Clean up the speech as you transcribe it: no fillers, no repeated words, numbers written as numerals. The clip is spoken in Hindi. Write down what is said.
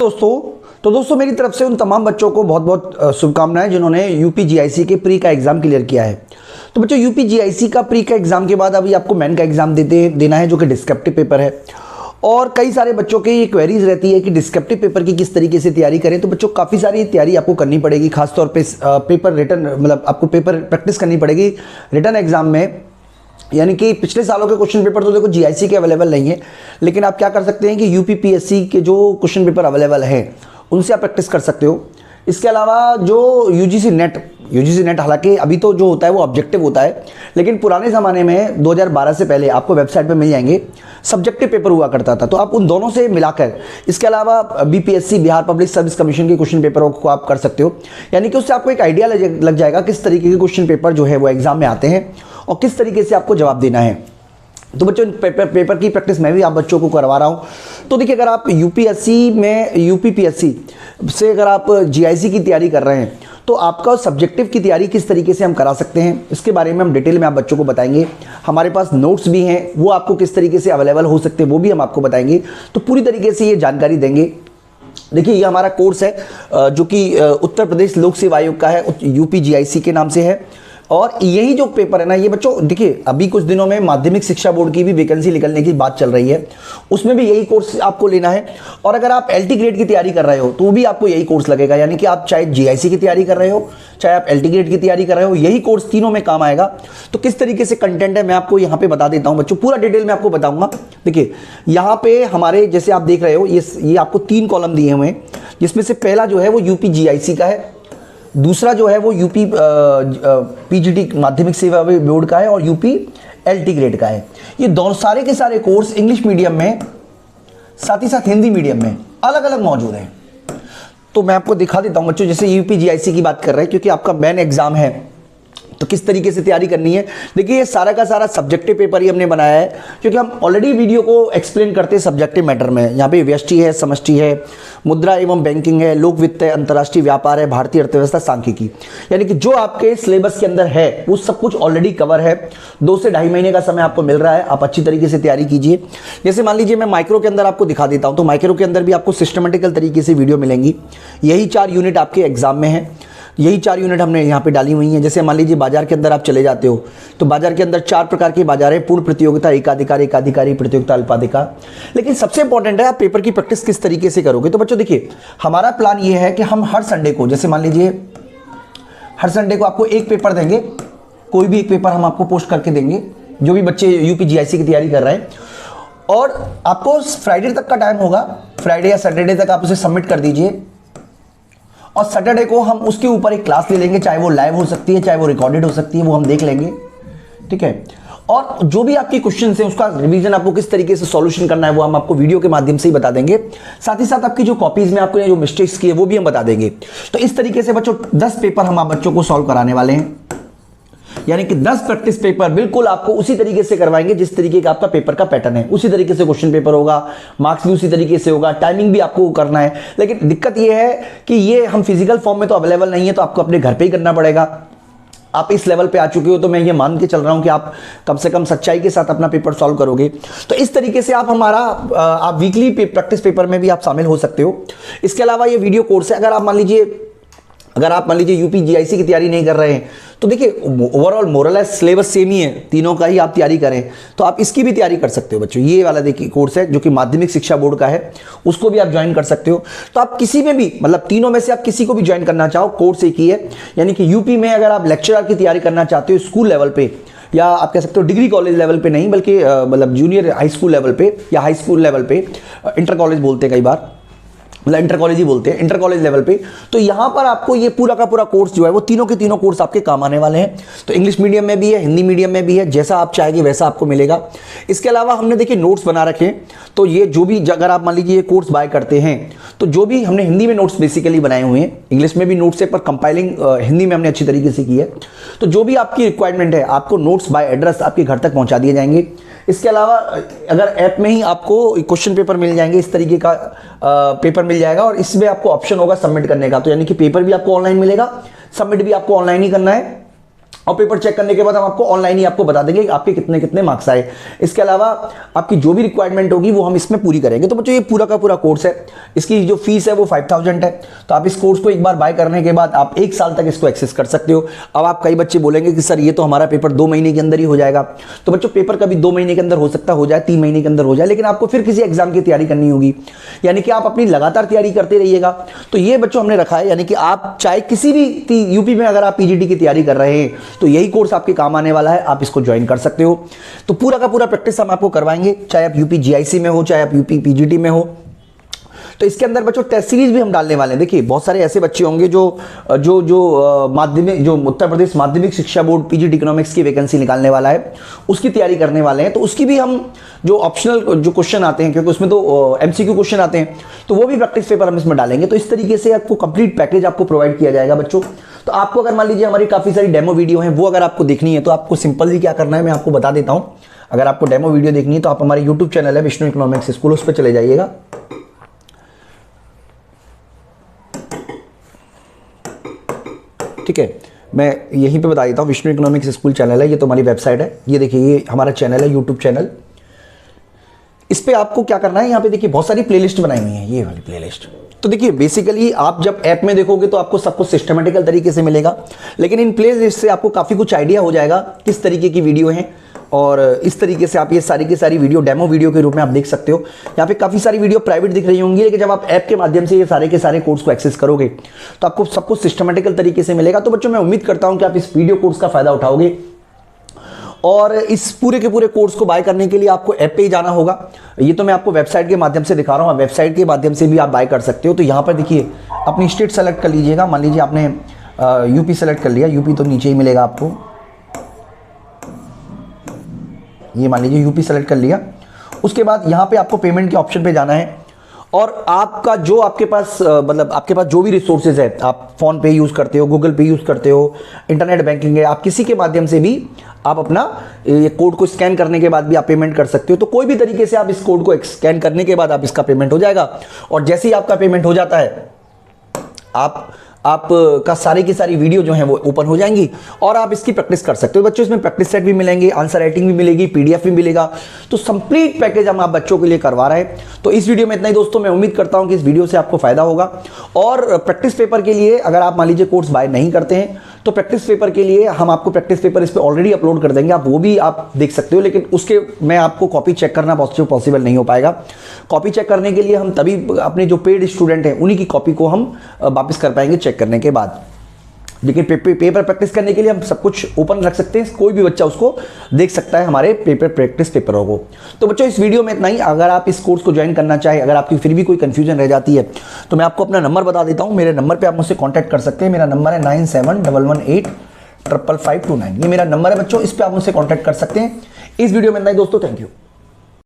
दोस्तों मेरी तरफ से उन तमाम बच्चों को बहुत बहुत शुभकामनाएं जिन्होंने यूपीजीआईसी के प्री का एग्ज़ाम क्लियर किया है। तो बच्चों यूपीजीआईसी का प्री का एग्ज़ाम के बाद अभी आपको मेन का एग्ज़ाम देना है जो कि डिस्क्रिप्टिव पेपर है। और कई सारे बच्चों की ये क्वेरीज रहती है कि डिस्क्रिप्टिव पेपर की किस तरीके से तैयारी करें। तो बच्चों काफ़ी सारी तैयारी आपको करनी पड़ेगी, खासतौर पे पेपर रिटर्न मतलब आपको पेपर प्रैक्टिस करनी पड़ेगी रिटर्न एग्ज़ाम में। यानी कि पिछले सालों के क्वेश्चन पेपर तो देखो जीआईसी के अवेलेबल नहीं है, लेकिन आप क्या कर सकते हैं कि यूपीपीएससी के जो क्वेश्चन पेपर अवेलेबल हैं उनसे आप प्रैक्टिस कर सकते हो। इसके अलावा जो यूजीसी नेट हालांकि अभी तो जो होता है वो ऑब्जेक्टिव होता है, लेकिन पुराने ज़माने में 2012 से पहले आपको वेबसाइट पे मिल जाएंगे सब्जेक्टिव पेपर हुआ करता था, तो आप उन दोनों से मिलाकर इसके अलावा BPSC Bihar public service commission के क्वेश्चन पेपरों को आप कर सकते हो। यानी कि उससे आपको एक आइडिया लग जाएगा किस तरीके के क्वेश्चन पेपर जो है वो एग्जाम में आते हैं और किस तरीके से आपको जवाब देना है। तो बच्चों पेपर की प्रैक्टिस मैं भी आप बच्चों को करवा रहा हूँ। तो देखिए, अगर आप यूपीपीएससी से अगर आप जीआईसी की तैयारी कर रहे हैं तो आपका सब्जेक्टिव की तैयारी किस तरीके से हम करा सकते हैं इसके बारे में हम डिटेल में आप बच्चों को बताएंगे। हमारे पास नोट्स भी हैं, वो आपको किस तरीके से अवेलेबल हो सकते हैं वो भी हम आपको बताएंगे। तो पूरी तरीके से ये जानकारी देंगे। देखिए, ये हमारा कोर्स है जो कि उत्तर प्रदेश लोक सेवा आयोग का है, यूपीजीआईसी के नाम से है। और यही जो पेपर है ना, ये बच्चों देखिए अभी कुछ दिनों में माध्यमिक शिक्षा बोर्ड की भी वैकेंसी निकलने की बात चल रही है, उसमें भी यही कोर्स आपको लेना है। और अगर आप एलटी ग्रेड की तैयारी कर रहे हो तो भी आपको यही कोर्स लगेगा। यानी कि आप चाहे जीआईसी की तैयारी कर रहे हो चाहे आप एलटी ग्रेड की तैयारी कर रहे हो, यही कोर्स तीनों में काम आएगा। तो किस तरीके से कंटेंट है मैं आपको यहाँ पे बता देता हूँ बच्चों, पूरा डिटेल में आपको बताऊंगा। देखिए, यहाँ पे हमारे जैसे आप देख रहे हो ये आपको 3 कॉलम दिए हुए हैं, जिसमें से पहला जो है वो यूपीजीआईसी का है, दूसरा जो है वो यूपी पीजीटी माध्यमिक सेवा बोर्ड का है और यूपी एलटी ग्रेड का है। ये दोनों सारे के सारे कोर्स इंग्लिश मीडियम में साथ ही साथ हिंदी मीडियम में अलग अलग मौजूद हैं। तो मैं आपको दिखा देता हूं बच्चों, जैसे यूपीजीआईसी की बात कर रहे हैं क्योंकि आपका मेन एग्जाम है तो किस तरीके से तैयारी करनी है। देखिए, ये सारा का सारा सब्जेक्टिव पेपर ही हमने बनाया है क्योंकि हम ऑलरेडी वीडियो को एक्सप्लेन करते हैं सब्जेक्टिव मैटर में। यहाँ पे व्यष्टि है, समष्टि है, मुद्रा एवं बैंकिंग है, लोक वित्त है, अंतर्राष्ट्रीय व्यापार है, भारतीय अर्थव्यवस्था, सांख्यिकी। यानी कि जो आपके सिलेबस के अंदर है वो सब कुछ ऑलरेडी कवर है। 2 से ढाई महीने का समय आपको मिल रहा है, आप अच्छी तरीके से तैयारी कीजिए। जैसे मान लीजिए मैं माइक्रो के अंदर आपको दिखा देता हूँ, तो माइक्रो के अंदर भी आपको सिस्टमेटिकल तरीके से वीडियो मिलेंगी। यही 4 यूनिट आपके एग्जाम में है, यही 4 यूनिट हमने यहाँ पे डाली हुई हैं। जैसे मान लीजिए बाजार के अंदर आप चले जाते हो तो बाजार के अंदर 4 प्रकार के बाजार है, पूर्ण प्रतियोगिता, एकाधिकार, एकाधिकारी प्रतियोगिता, अल्पाधिकार। लेकिन सबसे इंपॉर्टेंट है आप पेपर की प्रैक्टिस किस तरीके से करोगे। तो बच्चों देखिए, हमारा प्लान ये है कि हम हर संडे को, जैसे मान लीजिए हर संडे को आपको एक पेपर देंगे, कोई भी एक पेपर हम आपको पोस्ट करके देंगे जो भी बच्चे यूपीजीआईसी की तैयारी कर रहे हैं। और आपको फ्राइडे तक का टाइम होगा, फ्राइडे या सैटरडे तक आप उसे सबमिट कर दीजिए और सैटरडे को हम उसके ऊपर एक क्लास ले लेंगे, चाहे वो लाइव हो सकती है चाहे वो रिकॉर्डेड हो सकती है, वो हम देख लेंगे, ठीक है। और जो भी आपके क्वेश्चन है उसका रिवीजन आपको किस तरीके से सॉल्यूशन करना है वो हम आपको वीडियो के माध्यम से ही बता देंगे। साथ ही साथ आपकी जो कॉपीज में आपको जो मिस्टेक्स की है वो भी हम बता देंगे। तो इस तरीके से बच्चों 10 पेपर हम आप बच्चों को सॉल्व कराने वाले हैं। यानी कि 10 प्रैक्टिस पेपर बिल्कुल आपको उसी तरीके से करवाएंगे जिस तरीके का आपका पेपर का पैटर्न है, उसी तरीके से क्वेश्चन पेपर होगा, मार्क्स भी उसी तरीके से होगा, टाइमिंग भी आपको करना है। लेकिन दिक्कत यह है कि ये हम फिजिकल फॉर्म में तो अवेलेबल नहीं है, तो आपको अपने घर पे ही करना पड़ेगा। आप इस लेवल पे आ चुके हो तो मैं ये मान के चल रहा हूं कि आप कम से कम सच्चाई के साथ अपना पेपर सॉल्व करोगे। तो इस तरीके से आप वीकली प्रैक्टिस पेपर में भी आप शामिल हो सकते हो। इसके अलावा ये वीडियो कोर्स है, अगर आप मान लीजिए यूपीजीआईसी की तैयारी नहीं कर रहे हैं तो देखिए ओवरऑल मोरल सिलेबस सेम ही है, तीनों का ही आप तैयारी करें तो आप इसकी भी तैयारी कर सकते हो बच्चों। ये वाला देखिए कोर्स है जो कि माध्यमिक शिक्षा बोर्ड का है, उसको भी आप ज्वाइन कर सकते हो। तो आप किसी में भी मतलब तीनों में से आप किसी को भी ज्वाइन करना चाहो, कोर्स एक ही है। यानी कि यूपी में अगर आप लेक्चरर की तैयारी करना चाहते हो स्कूल लेवल पे, या आप कह सकते हो डिग्री कॉलेज लेवल पे नहीं बल्कि मतलब जूनियर हाई स्कूल लेवल पे या हाई स्कूल लेवल पे, इंटर कॉलेज बोलते हैं कई बार, मतलब इंटर कॉलेज ही बोलते हैं, इंटर कॉलेज लेवल पे। तो यहां पर आपको ये पूरा का पूरा कोर्स जो है वो तीनों के तीनों कोर्स आपके काम आने वाले हैं। तो इंग्लिश मीडियम में भी है, हिंदी मीडियम में भी है, जैसा आप चाहेंगे वैसा आपको मिलेगा। इसके अलावा हमने देखिए नोट्स बना रखे हैं, तो ये जो भी अगर आप मान लीजिए ये कोर्स बाय करते हैं तो जो भी हमने हिंदी में नोट्स बेसिकली बनाए हुए हैं, इंग्लिश में भी नोट्स है पर कंपाइलिंग हिंदी में हमने अच्छी तरीके से की है। तो जो भी आपकी रिक्वायरमेंट है आपको नोट्स बाय एड्रेस आपके घर तक पहुंचा दिए जाएंगे। इसके अलावा अगर ऐप में ही आपको क्वेश्चन पेपर मिल जाएंगे, इस तरीके का पेपर मिल जाएगा और इसमें आपको ऑप्शन होगा सबमिट करने का। तो यानी कि पेपर भी आपको ऑनलाइन मिलेगा, सबमिट भी आपको ऑनलाइन ही करना है। और पेपर चेक करने के बाद हम आपको ऑनलाइन ही आपको बता देंगे कि आपके कितने कितने मार्क्स आए। इसके अलावा आपकी जो भी रिक्वायरमेंट होगी वो हम इसमें पूरी करेंगे। तो बच्चों ये पूरा का पूरा कोर्स है, इसकी जो फीस है वो 5000 है। तो आप इस कोर्स को एक बार बाय करने के बाद आप 1 साल तक इसको एक्सेस कर सकते हो। अब आप कई बच्चे बोलेंगे कि सर ये तो हमारा पेपर 2 महीने के अंदर ही हो जाएगा। तो बच्चों पेपर कभी 2 महीने के अंदर हो सकता हो जाए, 3 महीने के अंदर हो जाए, लेकिन आपको फिर किसी एग्जाम की तैयारी करनी होगी, यानी कि आप अपनी लगातार तैयारी करते रहिएगा। तो ये बच्चों हमने रखा है, यानी कि आप चाहे किसी भी यूपी में अगर आप पीजीटी की तैयारी कर रहे हैं तो यही कोर्स आपके काम आने वाला है, आप इसको ज्वाइन कर सकते हो। तो पूरा का पूरा प्रैक्टिस हम आपको करवाएंगे, चाहे आप यूपी जीआईसी में हो, चाहे आप यूपी पीजीटी में हो। तो इसके अंदर बच्चों टेस्ट सीरीज भी हम डालने वाले हैं। देखिए बहुत सारे ऐसे बच्चे होंगे जो माध्यमिक, जो उत्तर प्रदेश माध्यमिक शिक्षा बोर्ड पीजीटी इकोनॉमिक्स की वैकेंसी निकालने वाला है, उसकी तैयारी करने वाले हैं। तो उसकी भी हम जो ऑप्शनल जो क्वेश्चन आते हैं, क्योंकि उसमें तो एमसीक्यू क्वेश्चन आते हैं, तो वो भी प्रैक्टिस पेपर हम इसमें डालेंगे। तो इस तरीके से आपको कंप्लीट पैकेज आपको प्रोवाइड किया जाएगा बच्चों। तो आपको अगर मान लीजिए हमारी काफ़ी सारी डेमो वीडियो हैं, वो अगर आपको देखनी है तो आपको सिंपल ही क्या करना है मैं आपको बता देता हूँ। अगर आपको डेमो वीडियो देखनी है तो आप हमारे यूट्यूब चैनल है विष्णु इकोनॉमिक्स स्कूल, उस पर चले जाइएगा। ठीक है, मैं यहीं पे बता देता हूँ, विष्णु इकोनॉमिक्स स्कूल चैनल है, ये तो हमारी वेबसाइट है। ये देखिए ये हमारा चैनल है, यूट्यूब चैनल। इस पे आपको क्या करना है, यहाँ पे देखिए बहुत सारी प्लेलिस्ट बनाई हुई है, ये वाली प्लेलिस्ट। तो देखिए बेसिकली आप जब ऐप में देखोगे तो आपको सब कुछ सिस्टमेटिकल तरीके से मिलेगा, लेकिन इन प्लेलिस्ट से आपको काफ़ी कुछ आइडिया हो जाएगा किस तरीके की वीडियो है, और इस तरीके से आप ये सारी की सारी वीडियो डेमो वीडियो के रूप में आप देख सकते हो। यहाँ पे काफ़ी सारी वीडियो प्राइवेट दिख रही होंगी, लेकिन जब आप ऐप के माध्यम से ये सारे के सारे कोर्स को एक्सेस करोगे तो आपको सब कुछ सिस्टमेटिकल तरीके से मिलेगा। तो बच्चों मैं उम्मीद करता हूँ कि आप इस वीडियो कोर्स का फ़ायदा उठाओगे, और इस पूरे के पूरे कोर्स को बाय करने के लिए आपको ऐप पे ही जाना होगा। ये तो मैं आपको वेबसाइट के माध्यम से दिखा रहा हूँ, वेबसाइट के माध्यम से भी आप बाय कर सकते हो। तो यहाँ पर देखिए अपनी स्टेट सेलेक्ट कर लीजिएगा। मान लीजिए आपने यूपी सेलेक्ट कर लिया, यूपी तो नीचे ही मिलेगा आपको, ये मान लीजिए यूपी सेलेक्ट कर लिया। उसके बाद यहाँ पे आपको पेमेंट के ऑप्शन पे जाना है, और आपका जो आपके पास मतलब आपके पास जो भी रिसोर्सेज है, आप फ़ोन पे यूज़ करते हो, गूगल पे यूज़ करते हो, इंटरनेट बैंकिंग है, आप किसी के माध्यम से भी आप अपना ये कोड को स्कैन करने के बाद भी आप पेमेंट कर सकते हो। तो कोई भी तरीके से आप इस कोड को स्कैन करने के बाद आप इसका पेमेंट हो जाएगा, और जैसे ही आपका पेमेंट हो जाता है आपका सारी की सारी वीडियो जो है वो ओपन हो जाएंगी, और आप इसकी प्रैक्टिस कर सकते हो। बच्चों इसमें प्रैक्टिस सेट भी मिलेंगे, आंसर राइटिंग भी मिलेगी, पीडीएफ भी मिलेगा। तो कंप्लीट पैकेज हम आप बच्चों के लिए करवा रहे हैं। तो इस वीडियो में इतना ही दोस्तों, मैं उम्मीद करता हूं कि इस वीडियो से आपको फायदा होगा। और प्रैक्टिस पेपर के लिए अगर आप मान लीजिए कोर्स बाय नहीं करते हैं तो प्रैक्टिस पेपर के लिए हम आपको प्रैक्टिस पेपर इस पर ऑलरेडी अपलोड कर देंगे, आप वो भी आप देख सकते हो। लेकिन उसके मैं आपको कॉपी चेक करना पॉसिबल नहीं हो पाएगा। कॉपी चेक करने के लिए हम तभी अपने जो पेड स्टूडेंट हैं उन्हीं की कॉपी को हम वापस कर पाएंगे चेक करने के बाद। लेकिन पेपर प्रैक्टिस करने के लिए हम सब कुछ ओपन रख सकते हैं, कोई भी बच्चा उसको देख सकता है हमारे प्रैक्टिस पेपरों को। तो बच्चों इस वीडियो में इतना ही। अगर आप इस कोर्स को ज्वाइन करना चाहे, अगर आपकी फिर भी कोई कंफ्यूजन रह जाती है तो मैं आपको अपना नंबर बता देता हूँ। मेरे नंबर पर आप मुझसे कॉन्टैक्ट कर सकते हैं। मेरा नंबर है 9711855529। ये मेरा नंबर है बच्चों, इस पर आप मुझसे कॉन्टैक्ट कर सकते हैं। इस वीडियो में इतना ही दोस्तों, थैंक यू।